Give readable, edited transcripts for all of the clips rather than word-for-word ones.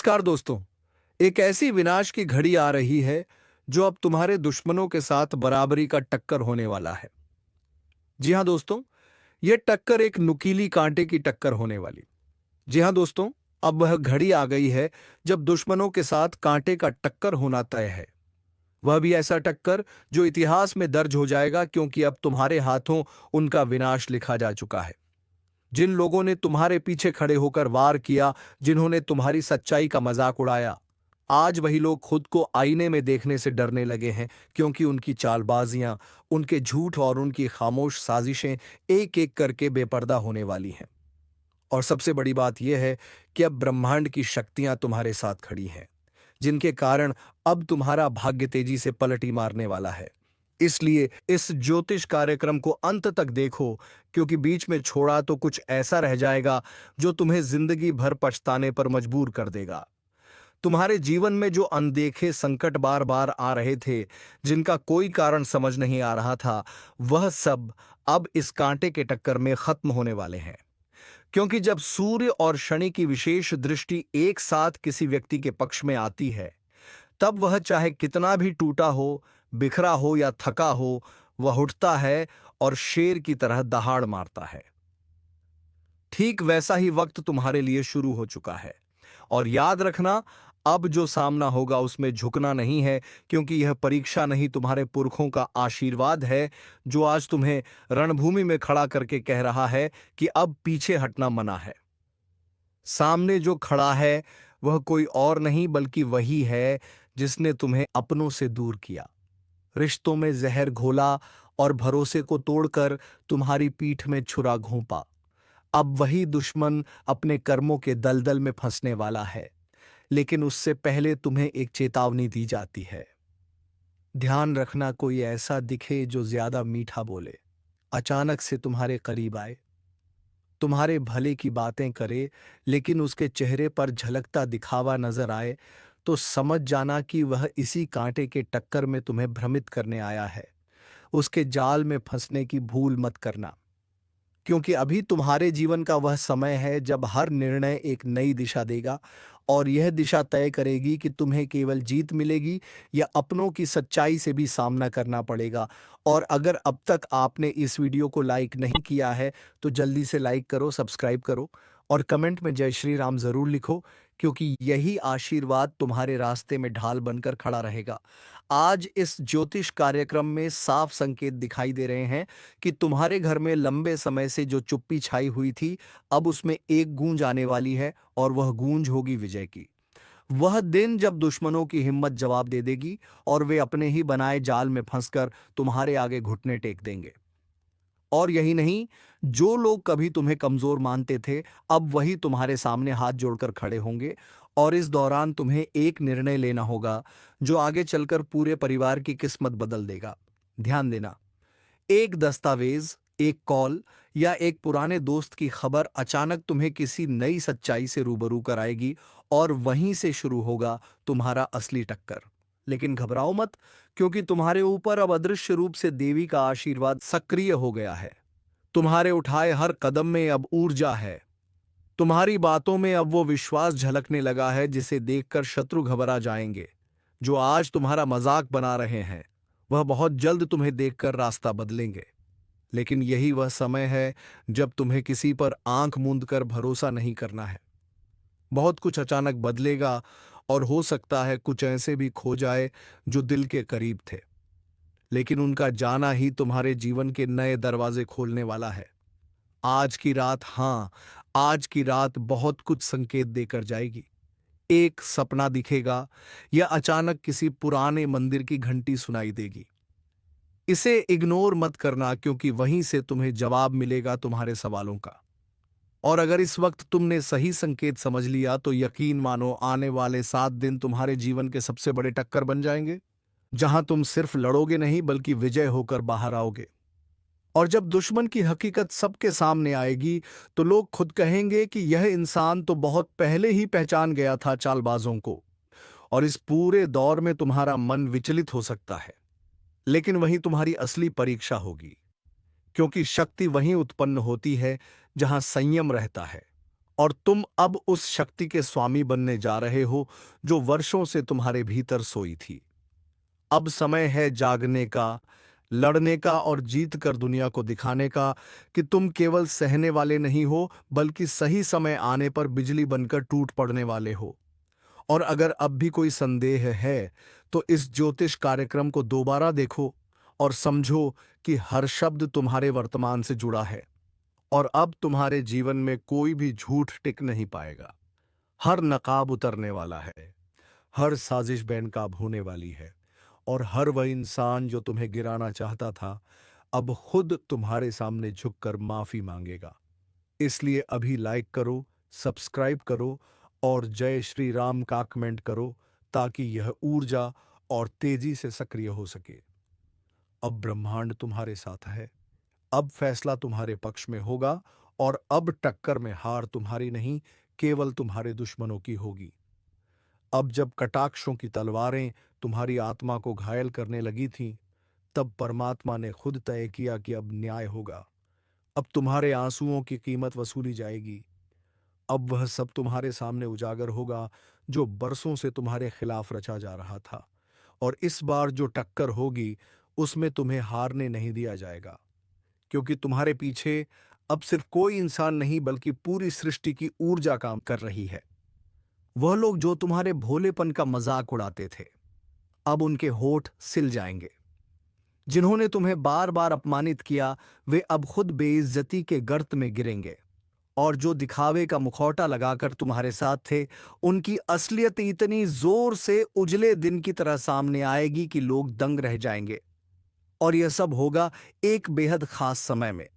नमस्कार दोस्तों। एक ऐसी विनाश की घड़ी आ रही है जो अब तुम्हारे दुश्मनों के साथ बराबरी का टक्कर होने वाला है। जी हां दोस्तों, यह टक्कर एक नुकीली कांटे की टक्कर होने वाली। जी हां दोस्तों, अब वह घड़ी आ गई है जब दुश्मनों के साथ कांटे का टक्कर होना तय है। वह भी ऐसा टक्कर जो इतिहास में दर्ज हो जाएगा, क्योंकि अब तुम्हारे हाथों उनका विनाश लिखा जा चुका है। जिन लोगों ने तुम्हारे पीछे खड़े होकर वार किया, जिन्होंने तुम्हारी सच्चाई का मजाक उड़ाया, आज वही लोग खुद को आईने में देखने से डरने लगे हैं, क्योंकि उनकी चालबाजियां, उनके झूठ और उनकी खामोश साजिशें एक एक करके बेपर्दा होने वाली हैं। और सबसे बड़ी बात यह है कि अब ब्रह्मांड की शक्तियां तुम्हारे साथ खड़ी हैं, जिनके कारण अब तुम्हारा भाग्य तेजी से पलटी मारने वाला है। इसलिए इस ज्योतिष कार्यक्रम को अंत तक देखो, क्योंकि बीच में छोड़ा तो कुछ ऐसा रह जाएगा जो तुम्हें जिंदगी भर पछताने पर मजबूर कर देगा। तुम्हारे जीवन में जो अनदेखे संकट बार बार आ रहे थे, जिनका कोई कारण समझ नहीं आ रहा था, वह सब अब इस कांटे के टक्कर में खत्म होने वाले हैं। क्योंकि जब सूर्य और शनि की विशेष दृष्टि एक साथ किसी व्यक्ति के पक्ष में आती है, तब वह चाहे कितना भी टूटा हो, बिखरा हो या थका हो, वह उठता है और शेर की तरह दहाड़ मारता है। ठीक वैसा ही वक्त तुम्हारे लिए शुरू हो चुका है। और याद रखना, अब जो सामना होगा उसमें झुकना नहीं है, क्योंकि यह परीक्षा नहीं, तुम्हारे पुरखों का आशीर्वाद है, जो आज तुम्हें रणभूमि में खड़ा करके कह रहा है कि अब पीछे हटना मना है। सामने जो खड़ा है वह कोई और नहीं बल्कि वही है जिसने तुम्हें अपनों से दूर किया, रिश्तों में जहर घोला और भरोसे को तोड़कर तुम्हारी पीठ में छुरा घोंपा। अब वही दुश्मन अपने कर्मों के दलदल में फंसने वाला है, लेकिन उससे पहले तुम्हें एक चेतावनी दी जाती है। ध्यान रखना, कोई ऐसा दिखे जो ज्यादा मीठा बोले, अचानक से तुम्हारे करीब आए, तुम्हारे भले की बातें करे, लेकिन उसके चेहरे पर झलकता दिखावा नजर आए, तो समझ जाना कि वह इसी कांटे के टक्कर में तुम्हें भ्रमित करने आया है। उसके जाल में फंसने की भूल मत करना, क्योंकि अभी तुम्हारे जीवन का वह समय है जब हर निर्णय एक नई दिशा देगा, और यह दिशा तय करेगी कि तुम्हें केवल जीत मिलेगी या अपनों की सच्चाई से भी सामना करना पड़ेगा। और अगर अब तक आपने इस वीडियो को लाइक नहीं किया है, तो जल्दी से लाइक करो, सब्सक्राइब करो और कमेंट में जय श्री राम जरूर लिखो, क्योंकि यही आशीर्वाद तुम्हारे रास्ते में ढाल बनकर खड़ा रहेगा। आज इस ज्योतिष कार्यक्रम में साफ संकेत दिखाई दे रहे हैं कि तुम्हारे घर में लंबे समय से जो चुप्पी छाई हुई थी, अब उसमें एक गूंज आने वाली है, और वह गूंज होगी विजय की। वह दिन जब दुश्मनों की हिम्मत जवाब दे देगी और वे अपने ही बनाए जाल में फंसकर तुम्हारे आगे घुटने टेक देंगे। और यही नहीं, जो लोग कभी तुम्हें कमजोर मानते थे, अब वही तुम्हारे सामने हाथ जोड़कर खड़े होंगे। और इस दौरान तुम्हें एक निर्णय लेना होगा जो आगे चलकर पूरे परिवार की किस्मत बदल देगा। ध्यान देना, एक दस्तावेज, एक कॉल या एक पुराने दोस्त की खबर अचानक तुम्हें किसी नई सच्चाई से रूबरू कराएगी, और वहीं से शुरू होगा तुम्हारा असली टक्कर। लेकिन घबराओ मत, क्योंकि तुम्हारे ऊपर अब अदृश्य रूप से देवी का आशीर्वाद सक्रिय हो गया है। तुम्हारे उठाए हर कदम में अब ऊर्जा है। तुम्हारी बातों में अब वो विश्वास झलकने लगा है जिसे देखकर शत्रु घबरा जाएंगे। जो आज तुम्हारा मजाक बना रहे हैं, वह बहुत जल्द तुम्हें देखकर रास्ता बदलेंगे। लेकिन यही वह समय है जब तुम्हें किसी पर आंख मूंद कर भरोसा नहीं करना है। बहुत कुछ अचानक बदलेगा, और हो सकता है कुछ ऐसे भी खो जाए जो दिल के करीब थे, लेकिन उनका जाना ही तुम्हारे जीवन के नए दरवाजे खोलने वाला है। आज की रात, हाँ, आज की रात बहुत कुछ संकेत देकर जाएगी। एक सपना दिखेगा, या अचानक किसी पुराने मंदिर की घंटी सुनाई देगी। इसे इग्नोर मत करना, क्योंकि वहीं से तुम्हें जवाब मिलेगा तुम्हारे सवालों का। और अगर इस वक्त तुमने सही संकेत समझ लिया, तो यकीन मानो, आने वाले 7 दिन तुम्हारे जीवन के सबसे बड़े टक्कर बन जाएंगे, जहां तुम सिर्फ लड़ोगे नहीं बल्कि विजय होकर बाहर आओगे। और जब दुश्मन की हकीकत सबके सामने आएगी, तो लोग खुद कहेंगे कि यह इंसान तो बहुत पहले ही पहचान गया था चालबाजों को। और इस पूरे दौर में तुम्हारा मन विचलित हो सकता है, लेकिन वही तुम्हारी असली परीक्षा होगी, क्योंकि शक्ति वहीं उत्पन्न होती है जहां संयम रहता है, और तुम अब उस शक्ति के स्वामी बनने जा रहे हो जो वर्षों से तुम्हारे भीतर सोई थी। अब समय है जागने का, लड़ने का और जीत कर दुनिया को दिखाने का कि तुम केवल सहने वाले नहीं हो, बल्कि सही समय आने पर बिजली बनकर टूट पड़ने वाले हो। और अगर अब भी कोई संदेह है, तो इस ज्योतिष कार्यक्रम को दोबारा देखो और समझो कि हर शब्द तुम्हारे वर्तमान से जुड़ा है। और अब तुम्हारे जीवन में कोई भी झूठ टिक नहीं पाएगा। हर नकाब उतरने वाला है, हर साजिश बेनकाब होने वाली है, और हर वह इंसान जो तुम्हें गिराना चाहता था, अब खुद तुम्हारे सामने झुककर माफी मांगेगा। इसलिए अभी लाइक करो, सब्सक्राइब करो और जय श्री राम का कमेंट करो, ताकि यह ऊर्जा और तेजी से सक्रिय हो सके। अब ब्रह्मांड तुम्हारे साथ है, अब फैसला तुम्हारे पक्ष में होगा, और अब टक्कर में हार तुम्हारी नहीं, केवल तुम्हारे दुश्मनों की होगी। अब जब कटाक्षों की तलवारें तुम्हारी आत्मा को घायल करने लगी थीं, तब परमात्मा ने खुद तय किया कि अब न्याय होगा। अब तुम्हारे आंसुओं की कीमत वसूली जाएगी। अब वह सब तुम्हारे सामने उजागर होगा जो बरसों से तुम्हारे खिलाफ रचा जा रहा था। और इस बार जो टक्कर होगी, उसमें तुम्हें हारने नहीं दिया जाएगा, क्योंकि तुम्हारे पीछे अब सिर्फ कोई इंसान नहीं, बल्कि पूरी सृष्टि की ऊर्जा काम कर रही है। वह लोग जो तुम्हारे भोलेपन का मजाक उड़ाते थे, अब उनके होठ सिल जाएंगे। जिन्होंने तुम्हें बार बार अपमानित किया, वे अब खुद बेइज्जती के गर्त में गिरेंगे। और जो दिखावे का मुखौटा लगाकर तुम्हारे साथ थे, उनकी असलियत इतनी जोर से उजले दिन की तरह सामने आएगी कि लोग दंग रह जाएंगे। और यह सब होगा एक बेहद खास समय में,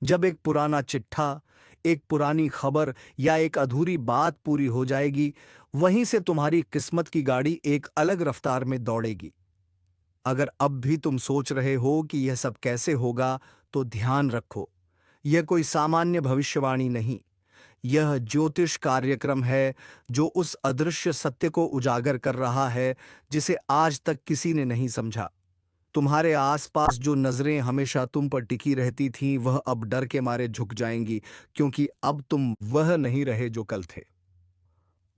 जब एक पुराना चिट्ठा, एक पुरानी खबर या एक अधूरी बात पूरी हो जाएगी। वहीं से तुम्हारी किस्मत की गाड़ी एक अलग रफ्तार में दौड़ेगी। अगर अब भी तुम सोच रहे हो कि यह सब कैसे होगा, तो ध्यान रखो, यह कोई सामान्य भविष्यवाणी नहीं। यह ज्योतिष कार्यक्रम है जो उस अदृश्य सत्य को उजागर कर रहा है जिसे आज तक किसी ने नहीं समझा। तुम्हारे आसपास जो नजरें हमेशा तुम पर टिकी रहती थीं, वह अब डर के मारे झुक जाएंगी, क्योंकि अब तुम वह नहीं रहे जो कल थे।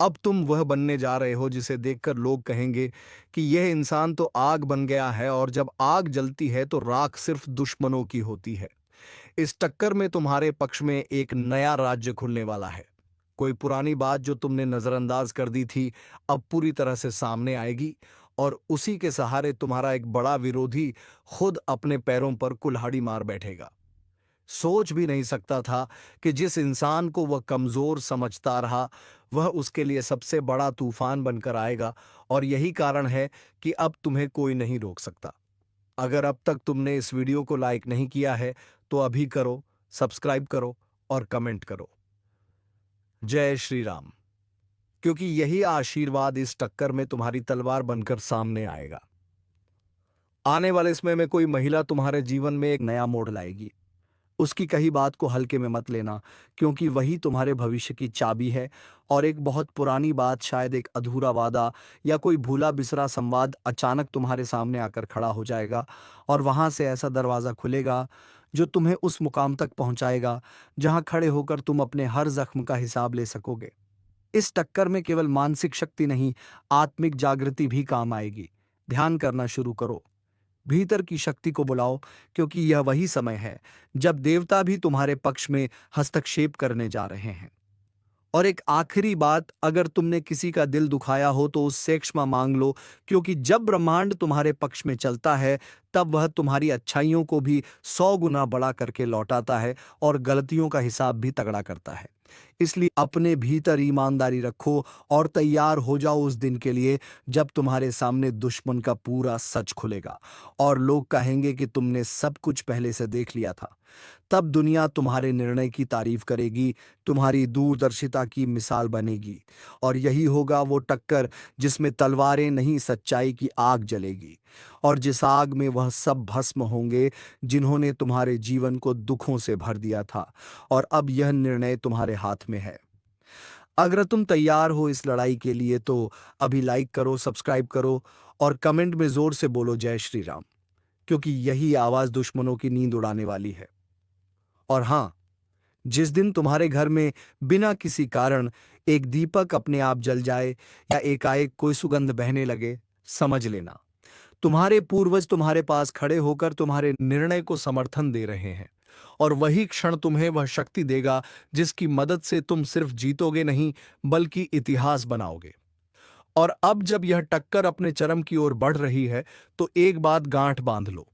अब तुम वह बनने जा रहे हो जिसे देखकर लोग कहेंगे कि यह इंसान तो आग बन गया है, और जब आग जलती है तो राख सिर्फ दुश्मनों की होती है। इस टक्कर में तुम्हारे पक्ष में एक नया राज्य खुलने वाला है। कोई पुरानी बात जो तुमने नजरअंदाज कर दी थी, अब पूरी तरह से सामने आएगी, और उसी के सहारे तुम्हारा एक बड़ा विरोधी खुद अपने पैरों पर कुल्हाड़ी मार बैठेगा। सोच भी नहीं सकता था कि जिस इंसान को वह कमजोर समझता रहा, वह उसके लिए सबसे बड़ा तूफान बनकर आएगा। और यही कारण है कि अब तुम्हें कोई नहीं रोक सकता। अगर अब तक तुमने इस वीडियो को लाइक नहीं किया है, तो अभी करो, सब्सक्राइब करो और कमेंट करो। जय श्री राम। क्योंकि यही आशीर्वाद इस टक्कर में तुम्हारी तलवार बनकर सामने आएगा। आने वाले समय में कोई महिला तुम्हारे जीवन में एक नया मोड़ लाएगी। उसकी कही बात को हल्के में मत लेना, क्योंकि वही तुम्हारे भविष्य की चाबी है। और एक बहुत पुरानी बात, शायद एक अधूरा वादा या कोई भूला बिसरा संवाद अचानक तुम्हारे सामने आकर खड़ा हो जाएगा, और वहां से ऐसा दरवाजा खुलेगा जो तुम्हें उस मुकाम तक पहुंचाएगा जहां खड़े होकर तुम अपने हर जख्म का हिसाब ले सकोगे। इस टक्कर में केवल मानसिक शक्ति नहीं, आत्मिक जागृति भी काम आएगी। ध्यान करना शुरू करो, भीतर की शक्ति को बुलाओ, क्योंकि यह वही समय है जब देवता भी तुम्हारे पक्ष में हस्तक्षेप करने जा रहे हैं। और एक आखिरी बात, अगर तुमने किसी का दिल दुखाया हो तो उससे क्षमा मांग लो, क्योंकि जब ब्रह्मांड तुम्हारे पक्ष में चलता है, तब वह तुम्हारी अच्छाइयों को भी 100 गुना बड़ा करके लौटाता है, और गलतियों का हिसाब भी तगड़ा करता है। इसलिए अपने भीतर ईमानदारी रखो और तैयार हो जाओ उस दिन के लिए जब तुम्हारे सामने दुश्मन का पूरा सच खुलेगा, और लोग कहेंगे कि तुमने सब कुछ पहले से देख लिया था। तब दुनिया तुम्हारे निर्णय की तारीफ करेगी, तुम्हारी दूरदर्शिता की मिसाल बनेगी। और यही होगा वो टक्कर जिसमें तलवारें नहीं, सच्चाई की आग जलेगी, और जिस आग में वह सब भस्म होंगे जिन्होंने तुम्हारे जीवन को दुखों से भर दिया था। और अब यह निर्णय तुम्हारे हाथ में है। अगर तुम तैयार हो इस लड़ाई के लिए, तो अभी लाइक करो, सब्सक्राइब करो और कमेंट में जोर से बोलो जय श्री राम, क्योंकि यही आवाज दुश्मनों की नींद उड़ाने वाली है। और हाँ, जिस दिन तुम्हारे घर में बिना किसी कारण एक दीपक अपने आप जल जाए या एकाएक कोई सुगंध बहने लगे, समझ लेना तुम्हारे पूर्वज तुम्हारे पास खड़े होकर तुम्हारे निर्णय को समर्थन दे रहे हैं। और वही क्षण तुम्हें वह शक्ति देगा जिसकी मदद से तुम सिर्फ जीतोगे नहीं बल्कि इतिहास बनाओगे। और अब जब यह टक्कर अपने चरम की ओर बढ़ रही है तो एक बात गांठ बांध लो,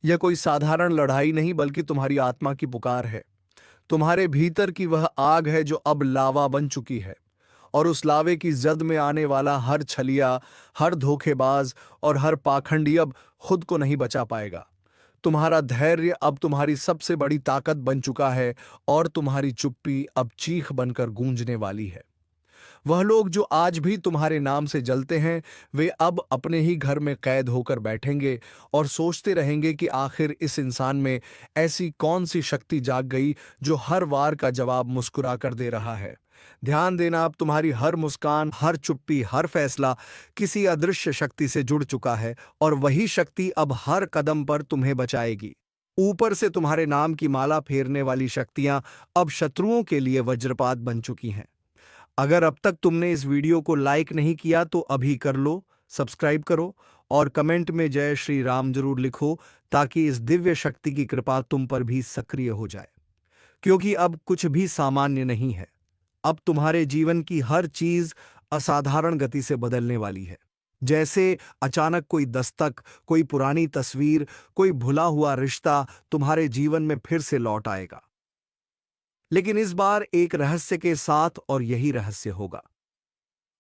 यह कोई साधारण लड़ाई नहीं बल्कि तुम्हारी आत्मा की पुकार है। तुम्हारे भीतर की वह आग है जो अब लावा बन चुकी है, और उस लावे की जद में आने वाला हर छलिया, हर धोखेबाज और हर पाखंडी अब खुद को नहीं बचा पाएगा। तुम्हारा धैर्य अब तुम्हारी सबसे बड़ी ताकत बन चुका है, और तुम्हारी चुप्पी अब चीख बनकर गूंजने वाली है। वह लोग जो आज भी तुम्हारे नाम से जलते हैं, वे अब अपने ही घर में कैद होकर बैठेंगे और सोचते रहेंगे कि आखिर इस इंसान में ऐसी कौन सी शक्ति जाग गई जो हर वार का जवाब मुस्कुरा कर दे रहा है। ध्यान देना, अब तुम्हारी हर मुस्कान, हर चुप्पी, हर फैसला किसी अदृश्य शक्ति से जुड़ चुका है, और वही शक्ति अब हर कदम पर तुम्हें बचाएगी। ऊपर से तुम्हारे नाम की माला फेरने वाली शक्तियां अब शत्रुओं के लिए वज्रपात बन चुकी हैं। अगर अब तक तुमने इस वीडियो को लाइक नहीं किया तो अभी कर लो, सब्सक्राइब करो और कमेंट में जय श्री राम जरूर लिखो, ताकि इस दिव्य शक्ति की कृपा तुम पर भी सक्रिय हो जाए। क्योंकि अब कुछ भी सामान्य नहीं है, अब तुम्हारे जीवन की हर चीज असाधारण गति से बदलने वाली है। जैसे अचानक कोई दस्तक, कोई पुरानी तस्वीर, कोई भुला हुआ रिश्ता तुम्हारे जीवन में फिर से लौट आएगा, लेकिन इस बार एक रहस्य के साथ, और यही रहस्य होगा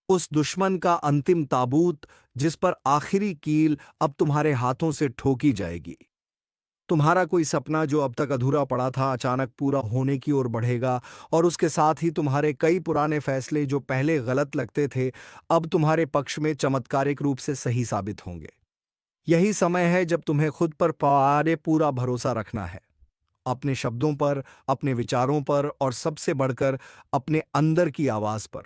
उस दुश्मन का अंतिम ताबूत जिस पर आखिरी कील अब तुम्हारे हाथों से ठोकी जाएगी। तुम्हारा कोई सपना जो अब तक अधूरा पड़ा था अचानक पूरा होने की ओर बढ़ेगा, और उसके साथ ही तुम्हारे कई पुराने फैसले जो पहले गलत लगते थे अब तुम्हारे पक्ष में चमत्कारिक रूप से सही साबित होंगे। यही समय है जब तुम्हें खुद पर पूरा भरोसा रखना है, अपने शब्दों पर, अपने विचारों पर, और सबसे बढ़कर अपने अंदर की आवाज पर।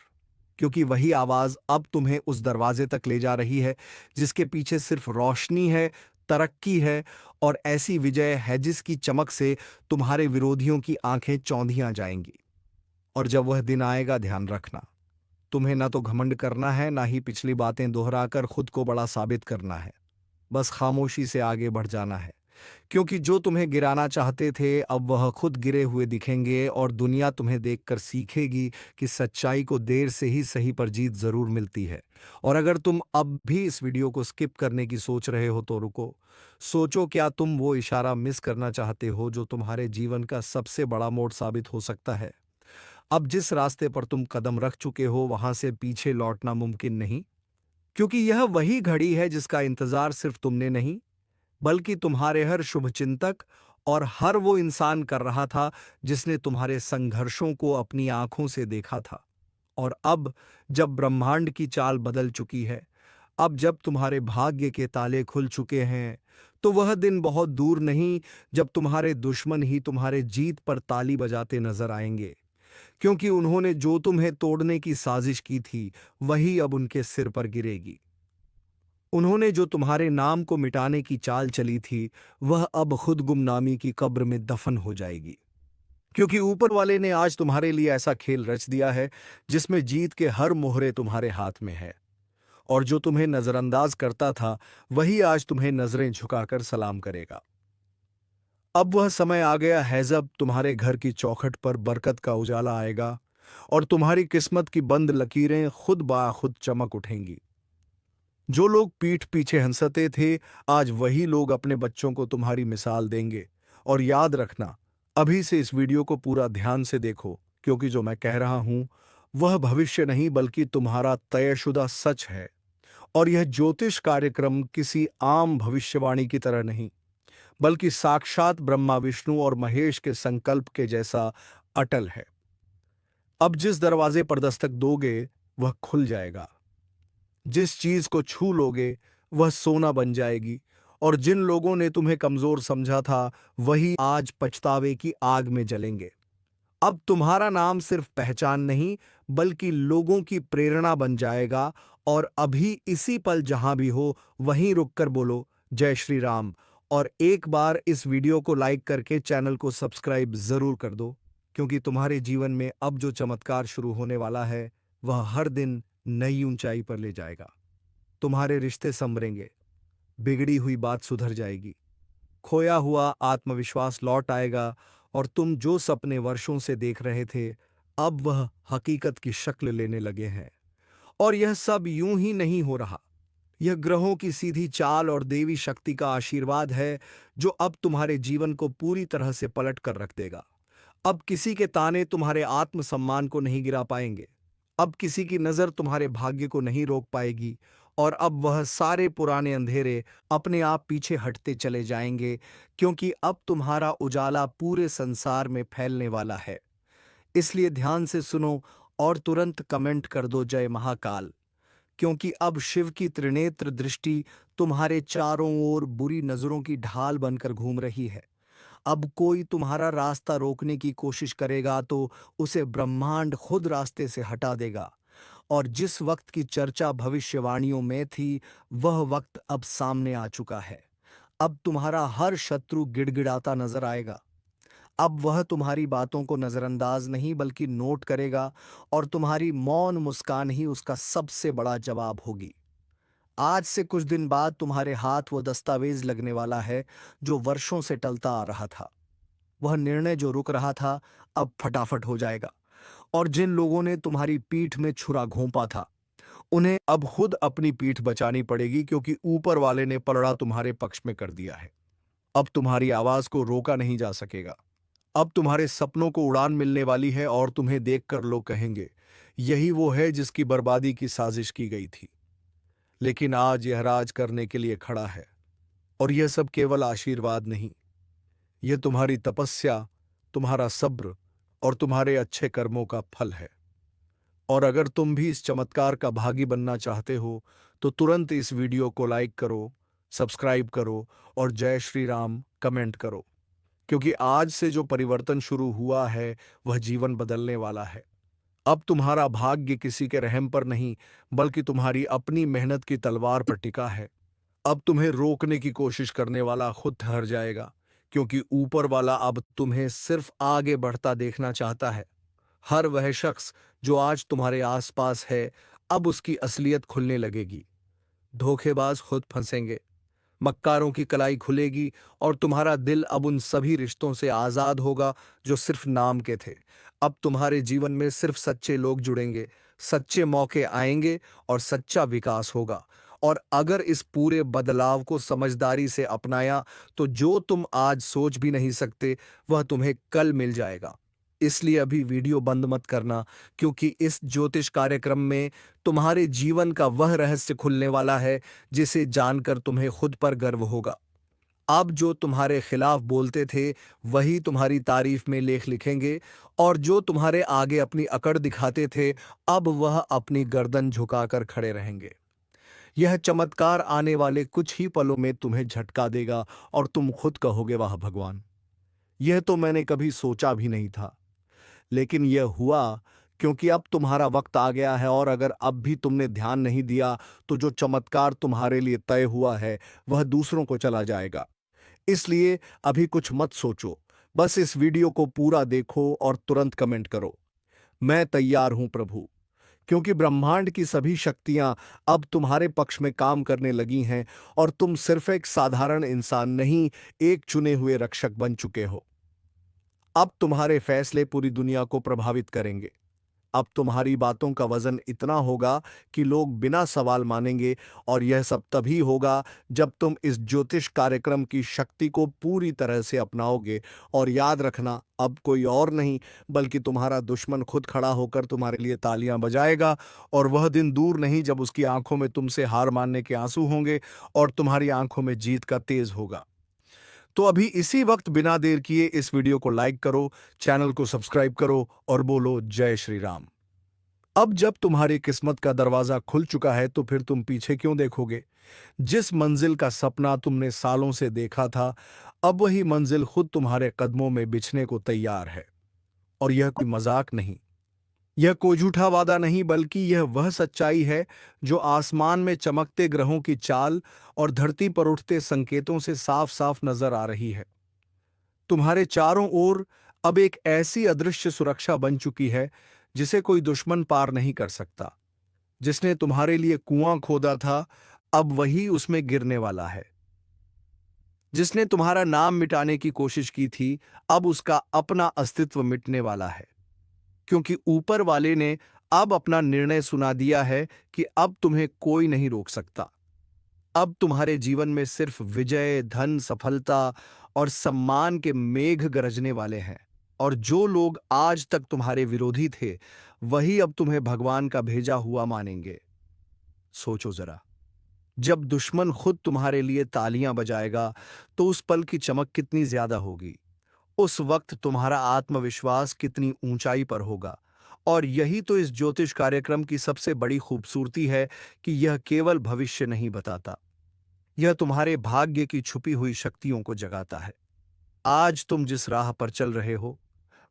क्योंकि वही आवाज अब तुम्हें उस दरवाजे तक ले जा रही है जिसके पीछे सिर्फ रोशनी है, तरक्की है, और ऐसी विजय है जिसकी चमक से तुम्हारे विरोधियों की आंखें चौंधियां जाएंगी। और जब वह दिन आएगा, ध्यान रखना, तुम्हें ना तो घमंड करना है, ना ही पिछली बातें दोहराकर खुद को बड़ा साबित करना है। बस खामोशी से आगे बढ़ जाना है, क्योंकि जो तुम्हें गिराना चाहते थे अब वह खुद गिरे हुए दिखेंगे, और दुनिया तुम्हें देखकर सीखेगी कि सच्चाई को देर से ही सही पर जीत जरूर मिलती है। और अगर तुम अब भी इस वीडियो को स्किप करने की सोच रहे हो तो रुको, सोचो, क्या तुम वो इशारा मिस करना चाहते हो जो तुम्हारे जीवन का सबसे बड़ा मोड़ साबित हो सकता है। अब जिस रास्ते पर तुम कदम रख चुके हो वहां से पीछे लौटना मुमकिन नहीं, क्योंकि यह वही घड़ी है जिसका इंतजार सिर्फ तुमने नहीं बल्कि तुम्हारे हर शुभचिंतक और हर वो इंसान कर रहा था जिसने तुम्हारे संघर्षों को अपनी आंखों से देखा था। और अब जब ब्रह्मांड की चाल बदल चुकी है, अब जब तुम्हारे भाग्य के ताले खुल चुके हैं, तो वह दिन बहुत दूर नहीं जब तुम्हारे दुश्मन ही तुम्हारे जीत पर ताली बजाते नजर आएंगे, क्योंकि उन्होंने जो तुम्हें तोड़ने की साजिश की थी वही अब उनके सिर पर गिरेगी। उन्होंने जो तुम्हारे नाम को मिटाने की चाल चली थी वह अब खुद गुमनामी की कब्र में दफन हो जाएगी, क्योंकि ऊपर वाले ने आज तुम्हारे लिए ऐसा खेल रच दिया है जिसमें जीत के हर मोहरे तुम्हारे हाथ में है। और जो तुम्हें नजरअंदाज करता था वही आज तुम्हें नजरें झुकाकर सलाम करेगा। अब वह समय आ गया है जब तुम्हारे घर की चौखट पर बरकत का उजाला आएगा, और तुम्हारी किस्मत की बंद लकीरें खुद ब खुद चमक उठेंगी। जो लोग पीठ पीछे हंसते थे आज वही लोग अपने बच्चों को तुम्हारी मिसाल देंगे। और याद रखना, अभी से इस वीडियो को पूरा ध्यान से देखो, क्योंकि जो मैं कह रहा हूं वह भविष्य नहीं बल्कि तुम्हारा तयशुदा सच है। और यह ज्योतिष कार्यक्रम किसी आम भविष्यवाणी की तरह नहीं, बल्कि साक्षात ब्रह्मा, विष्णु और महेश के संकल्प के जैसा अटल है। अब जिस दरवाजे पर दस्तक दोगे वह खुल जाएगा, जिस चीज को छू लोगे वह सोना बन जाएगी, और जिन लोगों ने तुम्हें कमजोर समझा था वही आज पछतावे की आग में जलेंगे। अब तुम्हारा नाम सिर्फ पहचान नहीं बल्कि लोगों की प्रेरणा बन जाएगा। और अभी इसी पल जहां भी हो वहीं रुककर बोलो जय श्री राम, और एक बार इस वीडियो को लाइक करके चैनल को सब्सक्राइब जरूर कर दो। क्योंकि तुम्हारे जीवन में अब जो चमत्कार शुरू होने वाला है वह हर दिन नई ऊंचाई पर ले जाएगा। तुम्हारे रिश्ते संभरेंगे, बिगड़ी हुई बात सुधर जाएगी, खोया हुआ आत्मविश्वास लौट आएगा और तुम जो सपने वर्षों से देख रहे थे अब वह हकीकत की शक्ल लेने लगे हैं। और यह सब यूं ही नहीं हो रहा। यह ग्रहों की सीधी चाल और देवी शक्ति का आशीर्वाद है जो अब तुम्हारे जीवन को पूरी तरह से पलट कर रख देगा। अब किसी के ताने तुम्हारे आत्मसम्मान को नहीं गिरा पाएंगे। अब किसी की नजर तुम्हारे भाग्य को नहीं रोक पाएगी और अब वह सारे पुराने अंधेरे अपने आप पीछे हटते चले जाएंगे, क्योंकि अब तुम्हारा उजाला पूरे संसार में फैलने वाला है। इसलिए ध्यान से सुनो और तुरंत कमेंट कर दो जय महाकाल, क्योंकि अब शिव की त्रिनेत्र दृष्टि तुम्हारे चारों ओर बुरी नजरों की ढाल बनकर घूम रही है। अब कोई तुम्हारा रास्ता रोकने की कोशिश करेगा तो उसे ब्रह्मांड खुद रास्ते से हटा देगा। और जिस वक्त की चर्चा भविष्यवाणियों में थी वह वक्त अब सामने आ चुका है। अब तुम्हारा हर शत्रु गिड़गिड़ाता नजर आएगा। अब वह तुम्हारी बातों को नजरअंदाज नहीं बल्कि नोट करेगा और तुम्हारी मौन मुस्कान ही उसका सबसे बड़ा जवाब होगी। आज से कुछ दिन बाद तुम्हारे हाथ वो दस्तावेज लगने वाला है जो वर्षों से टलता आ रहा था। वह निर्णय जो रुक रहा था अब फटाफट हो जाएगा। और जिन लोगों ने तुम्हारी पीठ में छुरा घोंपा था उन्हें अब खुद अपनी पीठ बचानी पड़ेगी, क्योंकि ऊपर वाले ने पलड़ा तुम्हारे पक्ष में कर दिया है। अब तुम्हारी आवाज को रोका नहीं जा सकेगा। अब तुम्हारे सपनों को उड़ान मिलने वाली है और तुम्हें देखकर लोग कहेंगे यही वो है जिसकी बर्बादी की साजिश की गई थी। लेकिन आज यह राज करने के लिए खड़ा है। और यह सब केवल आशीर्वाद नहीं, यह तुम्हारी तपस्या, तुम्हारा सब्र और तुम्हारे अच्छे कर्मों का फल है। और अगर तुम भी इस चमत्कार का भागी बनना चाहते हो तो तुरंत इस वीडियो को लाइक करो, सब्सक्राइब करो और जय श्री राम कमेंट करो, क्योंकि आज से जो परिवर्तन शुरू हुआ है वह जीवन बदलने वाला है। अब तुम्हारा भाग्य किसी के रहम पर नहीं बल्कि तुम्हारी अपनी मेहनत की तलवार पर टिका है। अब तुम्हें रोकने की कोशिश करने वाला खुद ठहर जाएगा, क्योंकि ऊपर वाला अब तुम्हें सिर्फ आगे बढ़ता देखना चाहता है। हर वह शख्स जो आज तुम्हारे आसपास है अब उसकी असलियत खुलने लगेगी। धोखेबाज खुद फंसेंगे, मक्कारों की कलाई खुलेगी और तुम्हारा दिल अब उन सभी रिश्तों से आजाद होगा जो सिर्फ नाम के थे। अब तुम्हारे जीवन में सिर्फ सच्चे लोग जुड़ेंगे, सच्चे मौके आएंगे और सच्चा विकास होगा। और अगर इस पूरे बदलाव को समझदारी से अपनाया तो जो तुम आज सोच भी नहीं सकते वह तुम्हें कल मिल जाएगा। इसलिए अभी वीडियो बंद मत करना, क्योंकि इस ज्योतिष कार्यक्रम में तुम्हारे जीवन का वह रहस्य खुलने वाला है जिसे जानकर तुम्हें खुद पर गर्व होगा। अब जो तुम्हारे खिलाफ बोलते थे वही तुम्हारी तारीफ में लेख लिखेंगे और जो तुम्हारे आगे अपनी अकड़ दिखाते थे अब वह अपनी गर्दन झुकाकर खड़े रहेंगे। यह चमत्कार आने वाले कुछ ही पलों में तुम्हें झटका देगा और तुम खुद कहोगे वाह भगवान, यह तो मैंने कभी सोचा भी नहीं था। लेकिन यह हुआ क्योंकि अब तुम्हारा वक्त आ गया है। और अगर अब भी तुमने ध्यान नहीं दिया तो जो चमत्कार तुम्हारे लिए तय हुआ है वह दूसरों को चला जाएगा। इसलिए अभी कुछ मत सोचो, बस इस वीडियो को पूरा देखो और तुरंत कमेंट करो मैं तैयार हूं प्रभु, क्योंकि ब्रह्मांड की सभी शक्तियां अब तुम्हारे पक्ष में काम करने लगी हैं और तुम सिर्फ एक साधारण इंसान नहीं, एक चुने हुए रक्षक बन चुके हो। अब तुम्हारे फैसले पूरी दुनिया को प्रभावित करेंगे। अब तुम्हारी बातों का वजन इतना होगा कि लोग बिना सवाल मानेंगे और यह सब तभी होगा जब तुम इस ज्योतिष कार्यक्रम की शक्ति को पूरी तरह से अपनाओगे। और याद रखना, अब कोई और नहीं बल्कि तुम्हारा दुश्मन खुद खड़ा होकर तुम्हारे लिए तालियां बजाएगा। और वह दिन दूर नहीं जब उसकी आंखों में तुमसे हार मानने के आंसू होंगे और तुम्हारी आंखों में जीत का तेज होगा। तो अभी इसी वक्त बिना देर किए इस वीडियो को लाइक करो, चैनल को सब्सक्राइब करो और बोलो जय श्री राम। अब जब तुम्हारी किस्मत का दरवाजा खुल चुका है तो फिर तुम पीछे क्यों देखोगे? जिस मंजिल का सपना तुमने सालों से देखा था अब वही मंजिल खुद तुम्हारे कदमों में बिछने को तैयार है। और यह कोई मजाक नहीं, यह कोई झूठा वादा नहीं, बल्कि यह वह सच्चाई है जो आसमान में चमकते ग्रहों की चाल और धरती पर उठते संकेतों से साफ साफ नजर आ रही है। तुम्हारे चारों ओर अब एक ऐसी अदृश्य सुरक्षा बन चुकी है जिसे कोई दुश्मन पार नहीं कर सकता। जिसने तुम्हारे लिए कुआं खोदा था, अब वही उसमें गिरने वाला है। जिसने तुम्हारा नाम मिटाने की कोशिश की थी, अब उसका अपना अस्तित्व मिटने वाला है। क्योंकि ऊपर वाले ने अब अपना निर्णय सुना दिया है कि अब तुम्हें कोई नहीं रोक सकता। अब तुम्हारे जीवन में सिर्फ विजय, धन, सफलता और सम्मान के मेघ गरजने वाले हैं। और जो लोग आज तक तुम्हारे विरोधी थे, वही अब तुम्हें भगवान का भेजा हुआ मानेंगे। सोचो जरा, जब दुश्मन खुद तुम्हारे लिए तालियां बजाएगा, तो उस पल की चमक कितनी ज्यादा होगी। उस वक्त तुम्हारा आत्मविश्वास कितनी ऊंचाई पर होगा। और यही तो इस ज्योतिष कार्यक्रम की सबसे बड़ी खूबसूरती है कि यह केवल भविष्य नहीं बताता, यह तुम्हारे भाग्य की छुपी हुई शक्तियों को जगाता है। आज तुम जिस राह पर चल रहे हो,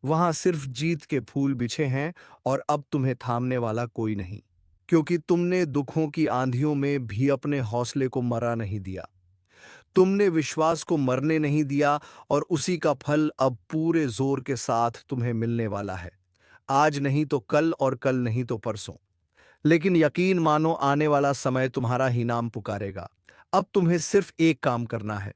वहां सिर्फ जीत के फूल बिछे हैं, और अब तुम्हें थामने वाला कोई नहीं। क्योंकि तुमने दुखों की आंधियों में भी अपने हौसले को मरा नहीं दिया। तुमने विश्वास को मरने नहीं दिया, और उसी का फल अब पूरे जोर के साथ तुम्हें मिलने वाला है। आज नहीं तो कल, और कल नहीं तो परसों। लेकिन यकीन मानो, आने वाला समय तुम्हारा ही नाम पुकारेगा। अब तुम्हें सिर्फ एक काम करना है।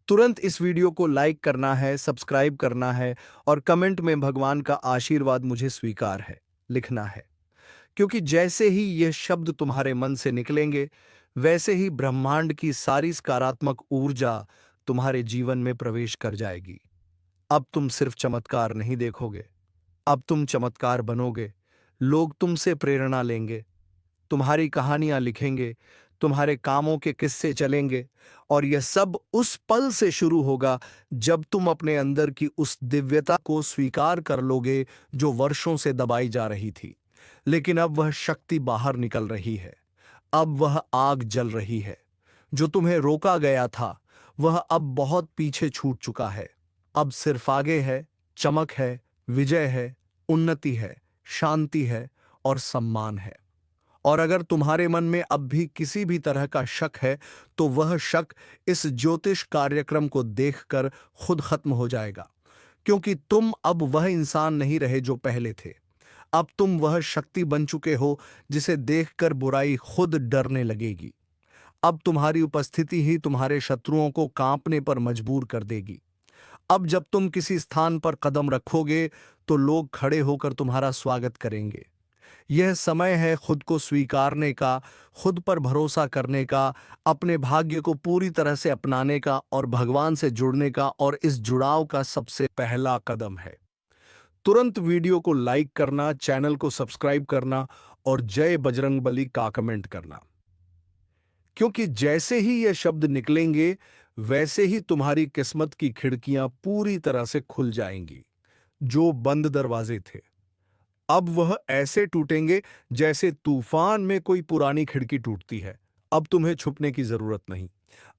तुरंत इस वीडियो को लाइक करना है, सब्सक्राइब करना है, और कमेंट में भगवान का आशीर्वाद मुझे स्वीकार है लिखना है। क्योंकि जैसे ही ये शब्द तुम्हारे मन से निकलेंगे, वैसे ही ब्रह्मांड की सारी सकारात्मक ऊर्जा तुम्हारे जीवन में प्रवेश कर जाएगी। अब तुम सिर्फ चमत्कार नहीं देखोगे, अब तुम चमत्कार बनोगे। लोग तुमसे प्रेरणा लेंगे, तुम्हारी कहानियां लिखेंगे, तुम्हारे कामों के किस्से चलेंगे। और यह सब उस पल से शुरू होगा जब तुम अपने अंदर की उस दिव्यता को स्वीकार कर लोगे, जो वर्षों से दबाई जा रही थी। लेकिन अब वह शक्ति बाहर निकल रही है। अब वह आग जल रही है। जो तुम्हें रोका गया था, वह अब बहुत पीछे छूट चुका है। अब सिर्फ आगे है, चमक है, विजय है, उन्नति है, शांति है, और सम्मान है। और अगर तुम्हारे मन में अब भी किसी भी तरह का शक है, तो वह शक इस ज्योतिष कार्यक्रम को देखकर खुद खत्म हो जाएगा। क्योंकि तुम अब वह इंसान नहीं रहे जो पहले थे। अब तुम वह शक्ति बन चुके हो जिसे देखकर बुराई खुद डरने लगेगी। अब तुम्हारी उपस्थिति ही तुम्हारे शत्रुओं को कांपने पर मजबूर कर देगी। अब जब तुम किसी स्थान पर कदम रखोगे, तो लोग खड़े होकर तुम्हारा स्वागत करेंगे। यह समय है खुद को स्वीकारने का, खुद पर भरोसा करने का, अपने भाग्य को पूरी तरह से अपनाने का, और भगवान से जुड़ने का। और इस जुड़ाव का सबसे पहला कदम है तुरंत वीडियो को लाइक करना, चैनल को सब्सक्राइब करना, और जय बजरंगबली का कमेंट करना। क्योंकि जैसे ही ये शब्द निकलेंगे, वैसे ही तुम्हारी किस्मत की खिड़कियां पूरी तरह से खुल जाएंगी। जो बंद दरवाजे थे, अब वह ऐसे टूटेंगे जैसे तूफान में कोई पुरानी खिड़की टूटती है। अब तुम्हें छुपने की जरूरत नहीं,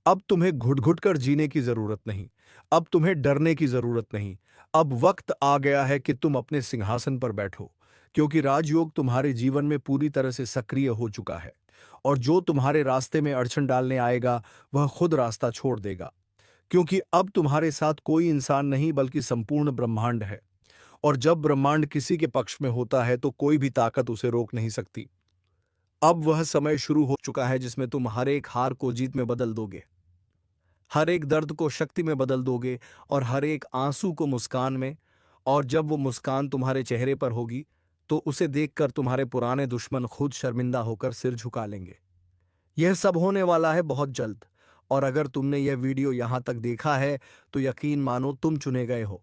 अब तुम्हें घुट घुट कर जीने की जरूरत नहीं, अब तुम्हें डरने की जरूरत नहीं। अब वक्त आ गया है कि तुम अपने सिंहासन पर बैठो। क्योंकि राजयोग तुम्हारे जीवन में पूरी तरह से सक्रिय हो चुका है। और जो तुम्हारे रास्ते में अड़चन डालने आएगा, वह खुद रास्ता छोड़ देगा। क्योंकि अब तुम्हारे साथ कोई इंसान नहीं, बल्कि संपूर्ण ब्रह्मांड है। और जब ब्रह्मांड किसी के पक्ष में होता है, तो कोई भी ताकत उसे रोक नहीं सकती। अब वह समय शुरू हो चुका है जिसमें तुम हर एक हार को जीत में बदल दोगे, हर एक दर्द को शक्ति में बदल दोगे, और हर एक आंसू को मुस्कान में। और जब वो मुस्कान तुम्हारे चेहरे पर होगी, तो उसे देखकर तुम्हारे पुराने दुश्मन खुद शर्मिंदा होकर सिर झुका लेंगे। यह सब होने वाला है बहुत जल्द। और अगर तुमने यह वीडियो यहां तक देखा है, तो यकीन मानो तुम चुने गए हो।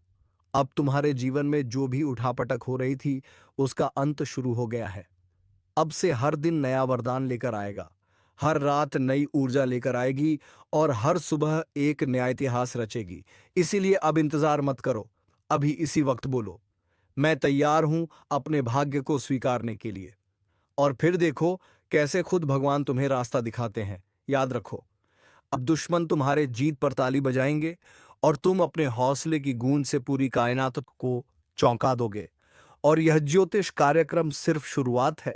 अब तुम्हारे जीवन में जो भी उठापटक हो रही थी, उसका अंत शुरू हो गया है। अब से हर दिन नया वरदान लेकर आएगा, हर रात नई ऊर्जा लेकर आएगी, और हर सुबह एक नया इतिहास रचेगी। इसीलिए अब इंतजार मत करो, अभी इसी वक्त बोलो, मैं तैयार हूं अपने भाग्य को स्वीकारने के लिए। और फिर देखो कैसे खुद भगवान तुम्हें रास्ता दिखाते हैं। याद रखो, अब दुश्मन तुम्हारे जीत पर ताली बजाएंगे, और तुम अपने हौसले की गूंज से पूरी कायनात को चौंका दोगे। और यह ज्योतिष कार्यक्रम सिर्फ शुरुआत है।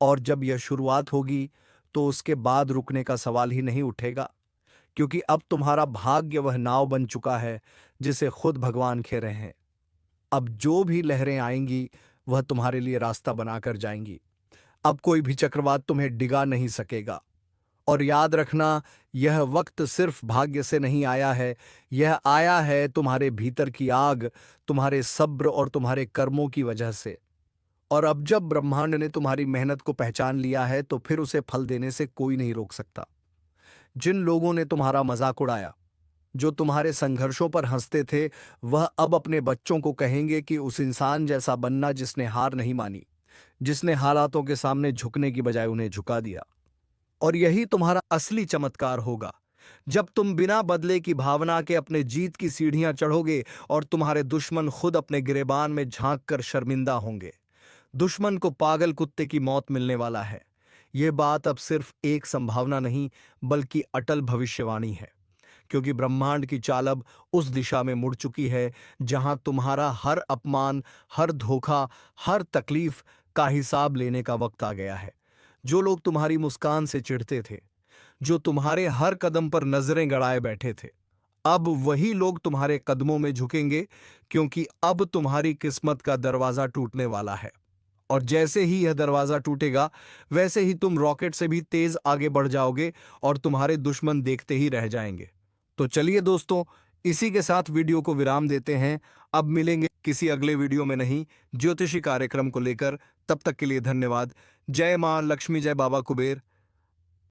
और जब यह शुरुआत होगी, तो उसके बाद रुकने का सवाल ही नहीं उठेगा। क्योंकि अब तुम्हारा भाग्य वह नाव बन चुका है जिसे खुद भगवान खे रहे हैं। अब जो भी लहरें आएंगी वह तुम्हारे लिए रास्ता बनाकर जाएंगी। अब कोई भी चक्रवात तुम्हें डिगा नहीं सकेगा। और याद रखना, यह वक्त सिर्फ भाग्य से नहीं आया है, यह आया है तुम्हारे भीतर की आग, तुम्हारे सब्र और तुम्हारे कर्मों की वजह से। और अब जब ब्रह्मांड ने तुम्हारी मेहनत को पहचान लिया है तो फिर उसे फल देने से कोई नहीं रोक सकता। जिन लोगों ने तुम्हारा मजाक उड़ाया, जो तुम्हारे संघर्षों पर हंसते थे, वह अब अपने बच्चों को कहेंगे कि उस इंसान जैसा बनना जिसने हार नहीं मानी, जिसने हालातों के सामने झुकने की बजाय उन्हें झुका दिया। और यही तुम्हारा असली चमत्कार होगा, जब तुम बिना बदले की भावना के अपने जीत की सीढ़ियां चढ़ोगे और तुम्हारे दुश्मन खुद अपने गिरेबान में झांक कर शर्मिंदा होंगे। दुश्मन को पागल कुत्ते की मौत मिलने वाला है। यह बात अब सिर्फ एक संभावना नहीं, बल्कि अटल भविष्यवाणी है, क्योंकि ब्रह्मांड की चाल अब उस दिशा में मुड़ चुकी है जहां तुम्हारा हर अपमान, हर धोखा, हर तकलीफ का हिसाब लेने का वक्त आ गया है। जो लोग तुम्हारी मुस्कान से चिढ़ते थे, जो तुम्हारे हर कदम पर नजरें गड़ाए बैठे थे, अब वही लोग तुम्हारे कदमों में झुकेंगे, क्योंकि अब तुम्हारी किस्मत का दरवाजा टूटने वाला है। और जैसे ही यह दरवाजा टूटेगा, वैसे ही तुम रॉकेट से भी तेज आगे बढ़ जाओगे और तुम्हारे दुश्मन देखते ही रह जाएंगे। तो चलिए दोस्तों, इसी के साथ वीडियो को विराम देते हैं। अब मिलेंगे किसी अगले वीडियो में नहीं ज्योतिषी कार्यक्रम को लेकर। तब तक के लिए धन्यवाद। जय मां लक्ष्मी, जय बाबा कुबेर।